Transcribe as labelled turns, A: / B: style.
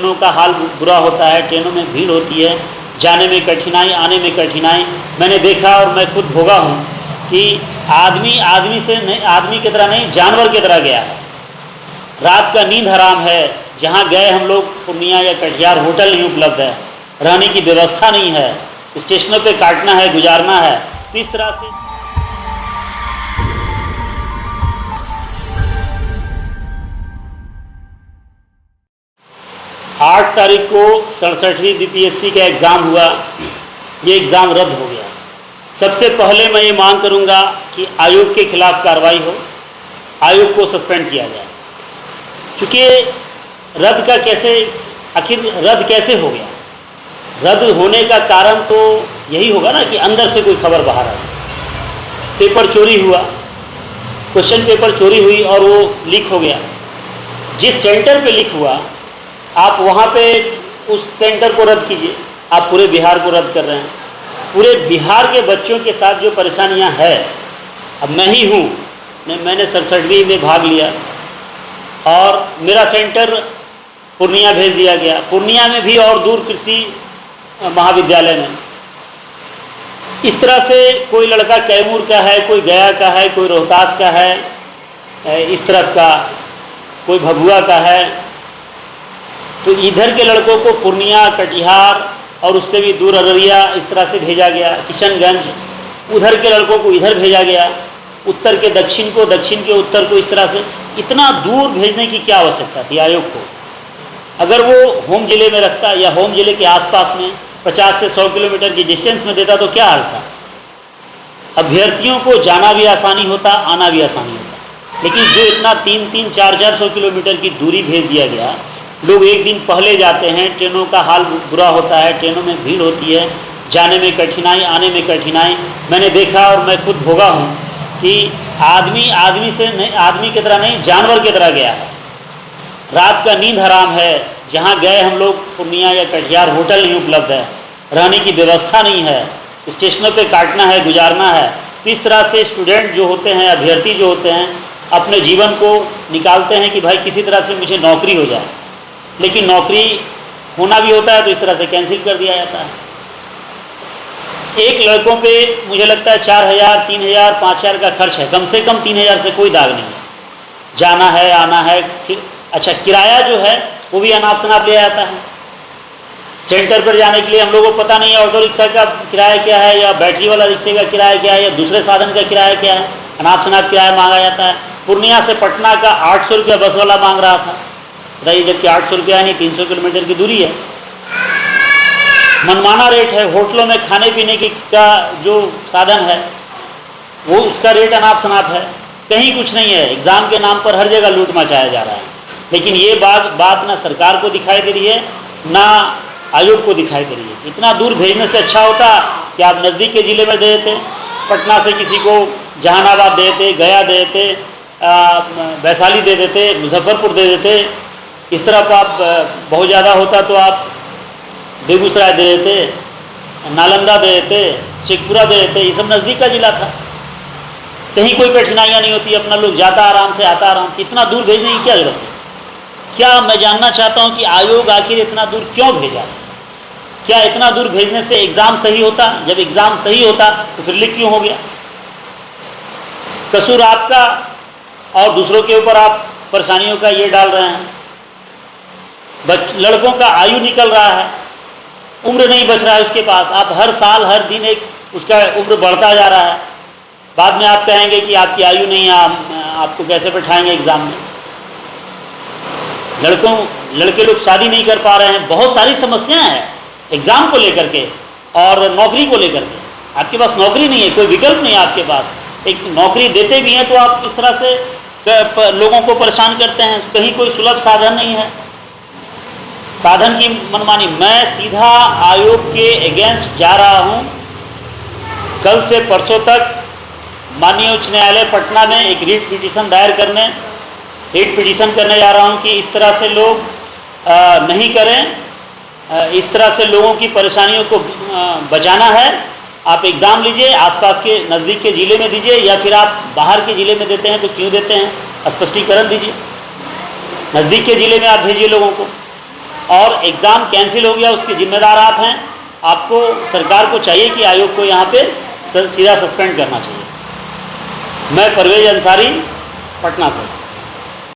A: ट्रेनों का हाल बुरा होता है, ट्रेनों में भीड़ होती है, जाने में कठिनाई, आने में कठिनाई। मैंने देखा और मैं खुद भोगा हूँ कि आदमी आदमी से नहीं, आदमी की तरह नहीं, जानवर की तरह गया है। रात का नींद हराम है। जहाँ गए हम लोग पूर्णिया या कटिहार, होटल नहीं उपलब्ध है, रहने की व्यवस्था नहीं है, स्टेशनों पे काटना है, गुजारना है। तो इस तरह से 8 तारीख को 67वीं बीपीएससी का एग्ज़ाम हुआ। ये एग्ज़ाम रद्द हो गया। सबसे पहले मैं ये मांग करूंगा कि आयोग के खिलाफ कार्रवाई हो, आयोग को सस्पेंड किया जाए। चूँकि रद्द का आखिर रद्द कैसे हो गया? रद्द होने का कारण तो यही होगा ना कि अंदर से कोई खबर बाहर आई, पेपर चोरी हुआ, क्वेश्चन पेपर चोरी हुई और वो लीक हो गया। जिस सेंटर पे लीक हुआ, आप वहाँ पे उस सेंटर को रद्द कीजिए। आप पूरे बिहार को रद्द कर रहे हैं। पूरे बिहार के बच्चों के साथ जो परेशानियाँ हैं, अब मैं ही हूँ, मैंने 67वीं में भाग लिया और मेरा सेंटर पूर्णिया भेज दिया गया। पूर्णिया में भी और दूर कृषि महाविद्यालय में। इस तरह से कोई लड़का कैमूर का है, कोई गया का है, कोई रोहतास का है, इस तरफ का कोई भभुआ का है। तो इधर के लड़कों को पूर्णिया, कटिहार और उससे भी दूर अररिया इस तरह से भेजा गया, किशनगंज। उधर के लड़कों को इधर भेजा गया, उत्तर के दक्षिण को, दक्षिण के उत्तर को। इस तरह से इतना दूर भेजने की क्या आवश्यकता थी आयोग को? अगर वो होम जिले में रखता या होम जिले के आसपास में 50 से 100 किलोमीटर की डिस्टेंस में देता तो क्या अर्थ था? अभ्यर्थियों को जाना भी आसानी होता, आना भी आसानी होता। लेकिन जो इतना 300, 400 किलोमीटर की दूरी भेज दिया गया, लोग एक दिन पहले जाते हैं, ट्रेनों का हाल बुरा होता है, ट्रेनों में भीड़ होती है, जाने में कठिनाई, आने में कठिनाई। मैंने देखा और मैं खुद भोगा हूँ कि आदमी आदमी से नहीं, आदमी की तरह नहीं, जानवर की तरह गया है। रात का नींद हराम है। जहाँ गए हम लोग पूर्णिया या कटिहार, होटल नहीं उपलब्ध है, रहने की व्यवस्था नहीं है, स्टेशनों पे काटना है, गुजारना है। तो इस तरह से स्टूडेंट जो होते हैं, अभ्यर्थी जो होते हैं, अपने जीवन को निकालते हैं कि भाई किसी तरह से मुझे नौकरी हो जाए। लेकिन नौकरी होना भी होता है तो इस तरह से कैंसिल कर दिया जाता है। एक लड़कों पे मुझे लगता है 4000, 3000, 5000 का खर्च है, कम से कम 3000 से कोई दाग नहीं है। जाना है, आना है। अच्छा, किराया जो है वो भी अनाप शनाप लिया जाता है। सेंटर पर जाने के लिए हम लोगों को पता नहीं है ऑटो रिक्शा का किराया क्या है, या बैटरी वाला रिक्शे का किराया क्या है, या दूसरे साधन का किराया क्या है। अनाप शनाप किराया मांगा जाता है। पूर्णिया से पटना का 800 रुपया बस वाला मांग रहा था, रही जबकि 800 रुपया नहीं, 300 किलोमीटर की दूरी है। मनमाना रेट है। होटलों में खाने पीने की का जो साधन है वो उसका रेट अनाप शनाप है। कहीं कुछ नहीं है। एग्ज़ाम के नाम पर हर जगह लूट मचाया जा रहा है। लेकिन ये बात ना सरकार को दिखाई दे रही है, ना आयोग को दिखाई दे रही है। इतना दूर भेजने से अच्छा होता कि आप नज़दीक के ज़िले में दे देते। पटना से किसी को जहानाबाद दे देते, गया दे देते, वैशाली दे देते, मुजफ्फरपुर दे देते। इस तरह आप बहुत ज़्यादा होता तो आप बेगूसराय दे देते, नालंदा दे देते, शेखपुरा दे देते। ये सब नज़दीक का ज़िला था, कहीं कोई कठिनाइयाँ नहीं होती, अपना लोग जाता आराम से, आता आराम से। इतना दूर भेजने की क्या जरूरत है? क्या मैं जानना चाहता हूँ कि आयोग आखिर इतना दूर क्यों भेजा? क्या इतना दूर भेजने से एग्ज़ाम सही होता? जब एग्ज़ाम सही होता तो फिर लीक क्यों हो गया? कसूर आपका और दूसरों के ऊपर आप परेशानियों का ये डाल रहे हैं। लड़कों का आयु निकल रहा है, उम्र नहीं बच रहा है उसके पास। आप हर साल हर दिन एक उसका उम्र बढ़ता जा रहा है। बाद में आप कहेंगे कि आपकी आयु नहीं है, आपको कैसे बैठाएंगे एग्ज़ाम में? लड़के लोग शादी नहीं कर पा रहे हैं। बहुत सारी समस्याएं हैं एग्ज़ाम को लेकर के और नौकरी को लेकर के। आपके पास नौकरी नहीं है, कोई विकल्प नहीं है आपके पास। एक नौकरी देते भी हैं तो आप इस तरह से लोगों को परेशान करते हैं। कहीं कोई सुलभ साधन नहीं है, साधन की मनमानी। मैं सीधा आयोग के अगेंस्ट जा रहा हूँ। कल से परसों तक माननीय उच्च न्यायालय पटना में एक रीट पिटीशन करने जा रहा हूँ कि इस तरह से लोग नहीं करें। इस तरह से लोगों की परेशानियों को बचाना है। आप एग्ज़ाम लीजिए, आसपास के नज़दीक के ज़िले में दीजिए, या फिर आप बाहर के ज़िले में देते हैं तो क्यों देते हैं, स्पष्टीकरण दीजिए। नज़दीक के ज़िले में आप भेजिए लोगों को। और एग्ज़ाम कैंसिल हो गया उसके जिम्मेदार आप हैं। आपको सरकार को चाहिए कि आयोग को यहाँ पे सीधा सस्पेंड करना चाहिए। मैं परवेज अंसारी, पटना से।